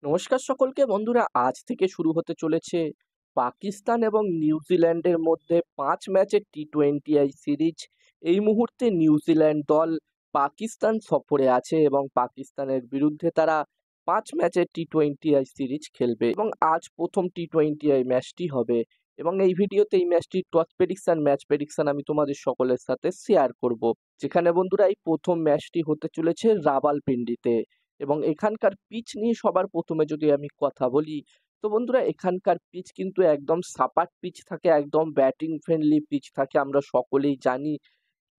নমস্কার সকলকে বন্ধুরা, আজ থেকে শুরু হতে চলেছে পাকিস্তান এবং নিউজিল্যান্ডের মধ্যে 5 ম্যাচের টি-20 সিরিজ। এই মুহূর্তে নিউজিল্যান্ড দল পাকিস্তান সফরে আছে এবং পাকিস্তানের বিরুদ্ধে তারা 5 ম্যাচের টি-20 সিরিজ খেলবে এবং আজ প্রথম টি-20 ম্যাচটি হবে এবং এই ভিডিওতে এই ম্যাচটির টস প্রেডিকশন ম্যাচ প্রেডিকশন আমি তোমাদের সকলের সাথে শেয়ার করব। যেখানে বন্ধুরা এই প্রথম ম্যাচটি হতে চলেছে রাওয়ালপিন্ডিতে এবং এখানকার পিচ নিয়ে সবার প্রথমে যদি আমি কথা বলি, তো বন্ধুরা এখানকার পিচ কিন্তু একদম সাপাট পিচ থাকে, একদম ব্যাটিং ফ্রেন্ডলি পিচ থাকে। আমরা সকলেই জানি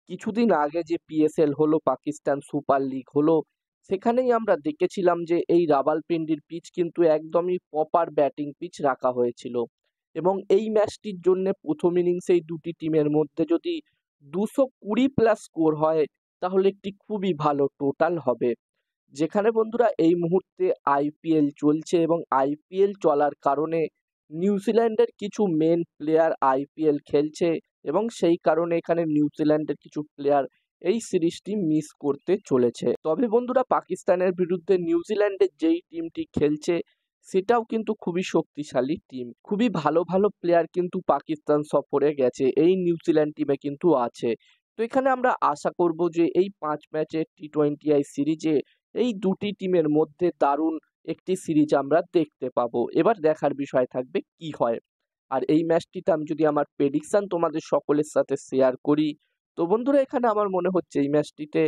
কিছুদিন আগে যে পিএসএল হলো, পাকিস্তান সুপার লিগ হলো, সেখানেই আমরা দেখেছিলাম যে এই রাওয়ালপিন্ডির পিচ কিন্তু একদমই প্রপার ব্যাটিং পিচ রাখা হয়েছিল এবং এই ম্যাচটির জন্য প্রথম ইনিংসেই দুটি টিমের মধ্যে যদি 220+ স্কোর হয় তাহলে একটি খুবই ভালো টোটাল হবে। যেখানে বন্ধুরা এই মুহূর্তে আইপিএল চলছে এবং আইপিএল চলার কারণে নিউজিল্যান্ডের কিছু মেন প্লেয়ার আইপিএল খেলছে এবং সেই কারণে এখানে নিউজিল্যান্ডের কিছু প্লেয়ার এই সিরিজটি মিস করতে চলেছে। তবে বন্ধুরা পাকিস্তানের বিরুদ্ধে নিউজিল্যান্ডের যেই টিমটি খেলছে সেটাও কিন্তু খুবই শক্তিশালী টিম, খুবই ভালো ভালো প্লেয়ার কিন্তু পাকিস্তান সফরে গেছে, এই নিউজিল্যান্ড টিমে কিন্তু আছে। তো এখানে আমরা আশা করব যে এই 5 ম্যাচের টি-20 সিরিজে এই দুটি টিমের মধ্যে দারুণ একটি সিরিজ আমরা দেখতে পাবো। এবার দেখার বিষয় থাকবে কি হয়। আর এই ম্যাচটিতে আমি যদি আমার প্রেডিকশন তোমাদের সকলের সাথে শেয়ার করি, তো বন্ধুরা এখানে আমার মনে হচ্ছে এই ম্যাচটিতে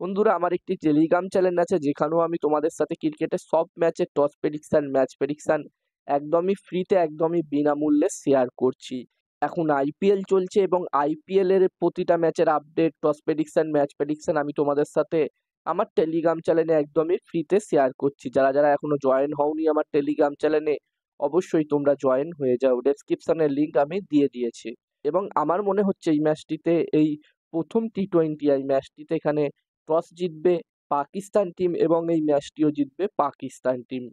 বন্ধুরা আমার একটি টেলিগ্রাম চ্যানেল আছে যেখানেও আমি তোমাদের সাথে ক্রিকেটের সব ম্যাচের টস প্রেডিকশন ম্যাচ প্রেডিকশন একদমই ফ্রিতে একদমই বিনামূল্যে শেয়ার করছি। এখন আইপিএল চলছে এবং আইপিএল এর প্রতিটা ম্যাচের update, toss prediction match prediction আমি তোমাদের সাথে আমার টেলিগ্রাম চ্যানেলে একদমই ফ্রিতে শেয়ার করছি। যারা যারা এখনো জয়েন হওনি আমার টেলিগ্রাম চ্যানেলে, অবশ্যই তোমরা জয়েন হয়ে যাও, ডেসক্রিপশনের লিঙ্ক আমি দিয়ে দিয়েছি। এবং আমার মনে হচ্ছে এই ম্যাচটিতে এই প্রথম টি-20 এই ম্যাচটিতে এখানে টস জিতবে পাকিস্তান টিম এবং এই ম্যাচটিও জিতবে পাকিস্তান টিম।